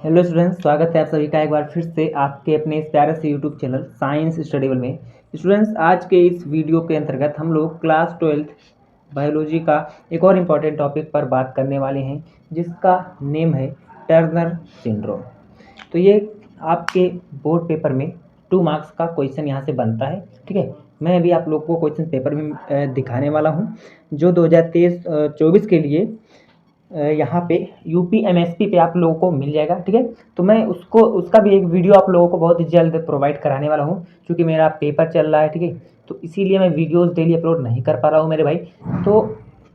Hello students, स्वागत है आप सभी का एक बार फिर से आपके अपने इस प्यारे से यूट्यूब चैनल साइंस स्टडीबल में। स्टूडेंट्स, आज के इस वीडियो के अंतर्गत हम लोग क्लास 12 बायोलॉजी का एक और इम्पॉर्टेंट टॉपिक पर बात करने वाले हैं, जिसका नेम है टर्नर सिंड्रोम। तो ये आपके बोर्ड पेपर में 2 मार्क्स का क्वेश्चन यहाँ से बनता है। ठीक है, मैं अभी आप लोग को क्वेश्चन पेपर में दिखाने वाला हूँ, जो 2023-24 के लिए यहाँ पे यूपी एमएसपी पे आप लोगों को मिल जाएगा। ठीक है, तो मैं उसका भी एक वीडियो आप लोगों को बहुत ही जल्द प्रोवाइड कराने वाला हूँ, क्योंकि मेरा पेपर चल रहा है। ठीक है, तो इसीलिए मैं वीडियोस डेली अपलोड नहीं कर पा रहा हूँ मेरे भाई। तो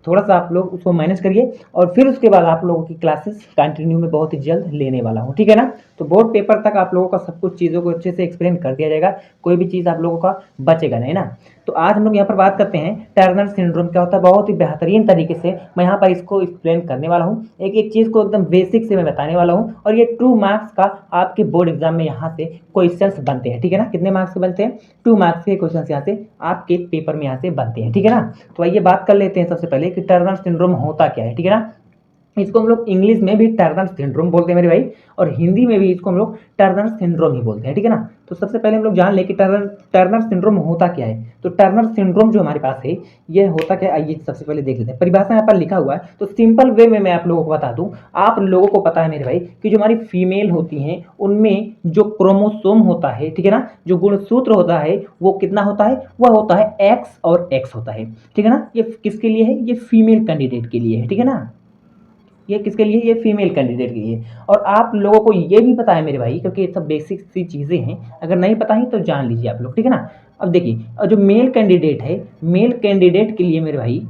थोड़ा सा आप लोग उसको मैनेज करिए, और फिर उसके बाद आप लोगों की क्लासेस कंटिन्यू में बहुत ही जल्द लेने वाला हूँ। ठीक है ना, तो बोर्ड पेपर तक आप लोगों का सब कुछ चीज़ों को अच्छे से एक्सप्लेन कर दिया जाएगा, कोई भी चीज़ आप लोगों का बचेगा नहीं ना। तो आज हम लोग यहाँ पर बात करते हैं टर्नर सिंड्रोम क्या होता है। बहुत ही बेहतरीन तरीके से मैं यहाँ पर इसको एक्सप्लेन करने वाला हूँ, एक एक चीज़ को एकदम बेसिक से मैं बताने वाला हूँ, और ये 2 मार्क्स का आपके बोर्ड एग्जाम में यहाँ से क्वेश्चंस बनते हैं। ठीक है ना, कितने मार्क्स के बनते हैं? 2 मार्क्स के क्वेश्चंस यहाँ से आपके पेपर में यहाँ से बनते हैं। ठीक है ना, तो आइए बात कर लेते हैं सबसे पहले कि टर्नर सिंड्रोम होता क्या है। ठीक है ना, इसको हम लोग इंग्लिश में भी टर्नर सिंड्रोम बोलते हैं मेरे भाई, और हिंदी में भी इसको हम लोग टर्नर सिंड्रोम ही बोलते हैं। ठीक है ना, तो सबसे पहले हम लोग जान ले कि टर्नर सिंड्रोम होता क्या है। तो टर्नर सिंड्रोम जो हमारे पास है, ये होता क्या है, आइए सबसे पहले देख लेते हैं। परिभाषा यहाँ पर लिखा हुआ है, तो सिंपल वे में मैं आप लोगों को बता दूं। आप लोगों को पता है मेरे भाई कि जो हमारी फीमेल होती हैं, उनमें जो क्रोमोसोम होता है, ठीक है ना, जो गुणसूत्र होता है, वो कितना होता है? वह होता है एक्स और एक्स होता है। ठीक है ना, ये किसके लिए है? ये फीमेल कैंडिडेट के लिए है। ठीक है ना, ये किसके लिए? ये फीमेल कैंडिडेट के लिए। और आप लोगों को ये भी पता है मेरे भाई, क्योंकि ये सब बेसिक सी चीज़ें हैं, अगर नहीं पता ही तो जान लीजिए आप लोग। ठीक है ना, अब देखिए, और जो मेल कैंडिडेट है, मेल कैंडिडेट के लिए मेरे भाई,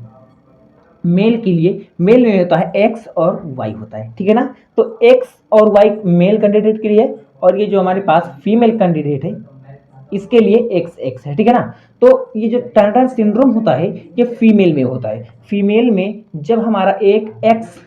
मेल के लिए मेल में होता है एक्स और वाई होता है। ठीक है ना, तो एक्स और वाई मेल कैंडिडेट के लिए, और ये जो हमारे पास फीमेल कैंडिडेट है, इसके लिए एक्स एक्स है। ठीक है ना, तो ये जो टर्नर सिंड्रोम होता है, ये फीमेल में होता है। फीमेल में जब हमारा एक एक्स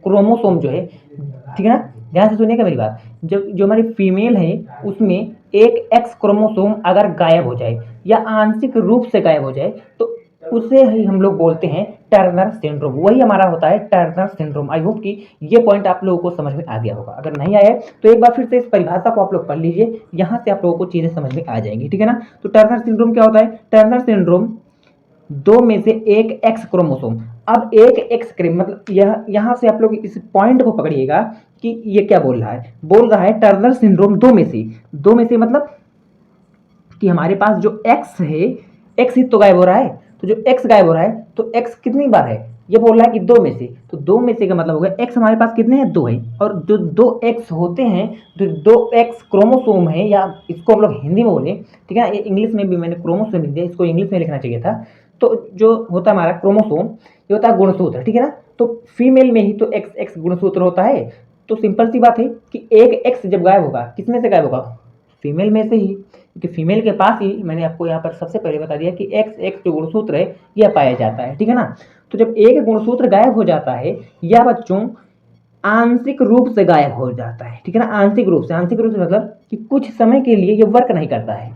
क्रोमोसोम जो है, ठीक है ना, ध्यान से सुनिएगा मेरी बात, जब जो हमारी फीमेल है, उसमें एक एक्स क्रोमोसोम अगर गायब हो जाए या आंशिक रूप से गायब हो जाए, तो उसे ही हम लोग बोलते हैं टर्नर सिंड्रोम। वही हमारा होता है टर्नर सिंड्रोम। आई होप कि ये पॉइंट आप लोगों को समझ में आ गया होगा। अगर नहीं आया तो एक बार फिर से इस परिभाषा को आप लोग पढ़ लीजिए, यहाँ से आप लोगों को चीजें समझ में आ जाएंगी। ठीक है ना, तो टर्नर सिंड्रोम क्या होता है? टर्नर सिंड्रोम दो में से एक एक्स क्रोमोसोम, अब एक एक्स क्रोम मतलब यह, यहां से आप लोग इस पॉइंट को पकड़िएगा कि ये क्या बोल रहा है। बोल रहा है टर्नर सिंड्रोम दो में से मतलब कि हमारे पास जो एक्स है, एक्स ही तो गायब हो रहा है। तो जो एक्स गायब हो रहा है, तो एक्स कितनी बार है? ये बोल रहा है कि दो में से, तो दो में से का मतलब हो गया एक्स हमारे पास कितने हैं? दो है। और जो दो एक्स होते हैं, जो दो एक्स क्रोमोसोम है, या इसको हम लोग हिंदी में बोले, ठीक है ना, ये इंग्लिश में भी मैंने क्रोमोसोम लिख दिया, इसको इंग्लिश में लिखना चाहिए था। तो जो होता है हमारा क्रोमोसोम, ये होता है गुणसूत्र। ठीक है ना, तो फीमेल में ही तो एक्स एक्स गुणसूत्र होता है। तो सिंपल सी बात है कि एक एक्स जब गायब होगा, किसमें से गायब होगा? फीमेल में से ही, क्योंकि फीमेल के पास ही मैंने आपको यहाँ पर सबसे पहले बता दिया कि एक्स एक्स जो गुणसूत्र है, यह पाया जाता है। ठीक है ना, तो जब एक गुणसूत्र गायब हो जाता है, या बच्चों आंशिक रूप से गायब हो जाता है, ठीक है ना, आंशिक रूप से मतलब कि कुछ समय के लिए ये वर्क नहीं करता है।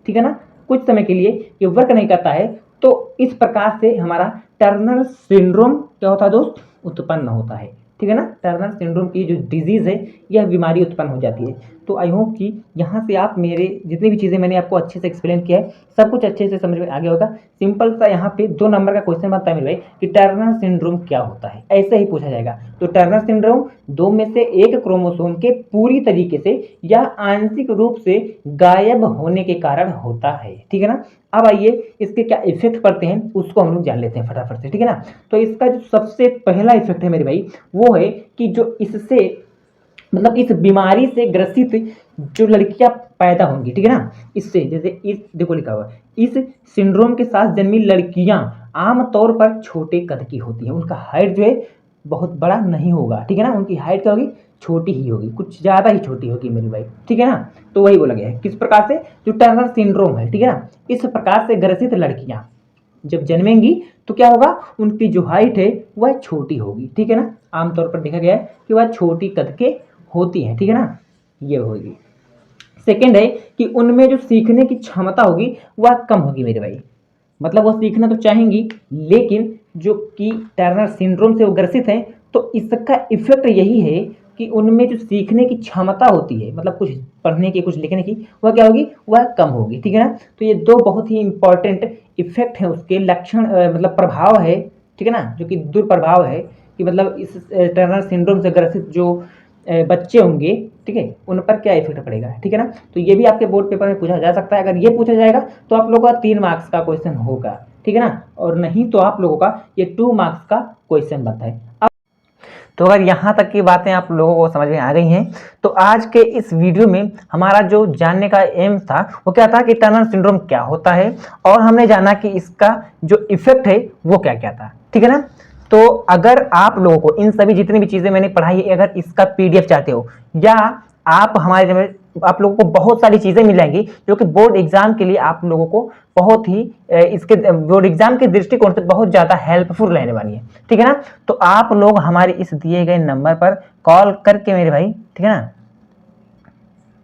ठीक है ना, कुछ समय के लिए ये वर्क नहीं करता है, तो इस प्रकार से हमारा टर्नर सिंड्रोम क्या होता है दोस्त? उत्पन्न होता है। ठीक है ना, टर्नर सिंड्रोम की जो डिजीज है, यह बीमारी उत्पन्न हो जाती है। तो आई होप कि यहाँ से आप मेरे जितनी भी चीज़ें मैंने आपको अच्छे से एक्सप्लेन किया है, सब कुछ अच्छे से समझ में आ गया होगा। सिंपल सा यहाँ पे 2 नंबर का क्वेश्चन बनता है मेरे भाई कि टर्नर सिंड्रोम क्या होता है, ऐसे ही पूछा जाएगा। तो टर्नर सिंड्रोम दो में से एक क्रोमोसोम के पूरी तरीके से या आंशिक रूप से गायब होने के कारण होता है। ठीक है ना, अब आइए इसके क्या इफेक्ट पड़ते हैं, उसको हम लोग जान लेते हैं फटाफट से। ठीक है ना, तो इसका जो सबसे पहला इफेक्ट है मेरे भाई, वो है कि जो इससे मतलब इस बीमारी से ग्रसित जो लड़कियां पैदा होंगी, ठीक है ना, इससे, जैसे इस देखो लिखा हुआ है, इस सिंड्रोम के साथ जन्मी लड़कियां आमतौर पर छोटे कद की होती हैं। उनका हाइट जो है बहुत बड़ा नहीं होगा। ठीक है ना, उनकी हाइट क्या होगी? छोटी ही होगी, कुछ ज्यादा ही छोटी होगी मेरे भाई। ठीक है ना, तो वही बोला गया है किस प्रकार से, जो टर्नर सिंड्रोम है, ठीक है ना, इस प्रकार से ग्रसित लड़कियां जब जन्मेंगी, तो क्या होगा? उनकी जो हाइट है वह छोटी होगी। ठीक है ना, आमतौर पर देखा गया है कि वह छोटी कद के होती है। ठीक है ना, ये होगी। सेकंड है कि उनमें जो सीखने की क्षमता होगी वह कम होगी मेरे भाई। मतलब वो सीखना तो चाहेंगी, लेकिन जो कि टर्नर सिंड्रोम से वो ग्रसित हैं, तो इसका इफेक्ट यही है कि उनमें जो सीखने की क्षमता होती है, मतलब कुछ पढ़ने की, कुछ लिखने की, वह क्या होगी, वह कम होगी। ठीक है ना। तो ये दो बहुत ही इंपॉर्टेंट इफेक्ट हैं, उसके लक्षण मतलब प्रभाव है, ठीक है ना, जो कि दुष्प्रभाव है कि मतलब इस टर्नर सिंड्रोम से ग्रसित जो बच्चे होंगे, ठीक है, उन पर क्या इफेक्ट पड़ेगा। ठीक है ना। तो ये भी आपके बोर्ड पेपर में पूछा जा सकता है। अगर ये पूछा जाएगा तो आप लोगों का 3 मार्क्स का क्वेश्चन होगा। ठीक है ना। और नहीं तो आप लोगों का ये 2 मार्क्स का क्वेश्चन बनता है। तो अगर यहाँ तक की बातें आप लोगों को समझ में आ गई हैं, तो आज के इस वीडियो में हमारा जो जानने का एम था वो क्या था कि टर्नर सिंड्रोम क्या होता है, और हमने जाना कि इसका जो इफेक्ट है वो क्या क्या था। ठीक है ना। तो अगर आप लोगों को इन सभी जितनी भी चीजें मैंने पढ़ाई है, अगर इसका पीडीएफ चाहते हो, या आप हमारे, आप लोगों को बहुत सारी चीजें मिल जाएंगी जो कि बोर्ड एग्जाम के लिए आप लोगों को बहुत ही इसके बोर्ड एग्जाम के दृष्टिकोण से बहुत ज्यादा हेल्पफुल रहने वाली है। ठीक है ना। तो आप लोग हमारे इस दिए गए नंबर पर कॉल करके मेरे भाई, ठीक है ना,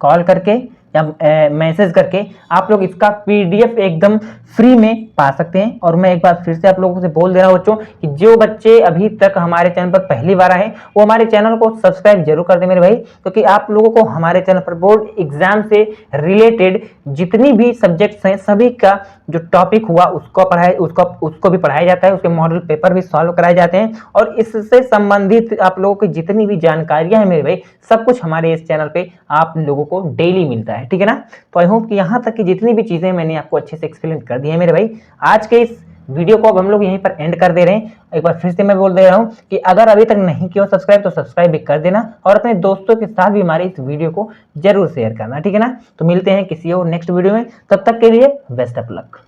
कॉल करके या मैसेज करके आप लोग इसका पीडीएफ एकदम फ्री में पा सकते हैं। और मैं एक बार फिर से आप लोगों से बोल दे रहा हूं बच्चों कि जो बच्चे अभी तक हमारे चैनल पर पहली बार आए वो हमारे चैनल को सब्सक्राइब जरूर कर दें मेरे भाई, क्योंकि आप लोगों को हमारे चैनल पर बोर्ड एग्जाम से रिलेटेड जितनी भी सब्जेक्ट्स हैं सभी का जो टॉपिक हुआ उसको भी पढ़ाया जाता है, उसके मॉडल पेपर भी सॉल्व कराए जाते हैं, और इससे संबंधित आप लोगों की जितनी भी जानकारियां हैं मेरे भाई, सब कुछ हमारे इस चैनल पे आप लोगों को डेली मिलता है। ठीक है ना। तो आई होप कि यहाँ तक की जितनी भी चीजें मैंने आपको अच्छे से एक्सप्लेन कर दी है मेरे भाई। आज के इस वीडियो को अब हम लोग यहीं पर एंड कर दे रहे हैं। एक बार फिर से मैं बोल दे रहा हूं कि अगर अभी तक नहीं किया सब्सक्राइब तो सब्सक्राइब भी कर देना, और अपने दोस्तों के साथ भी हमारे इस वीडियो को जरूर शेयर करना। ठीक है ना। तो मिलते हैं किसी और नेक्स्ट वीडियो में, तब तक के लिए बेस्ट ऑफ लक।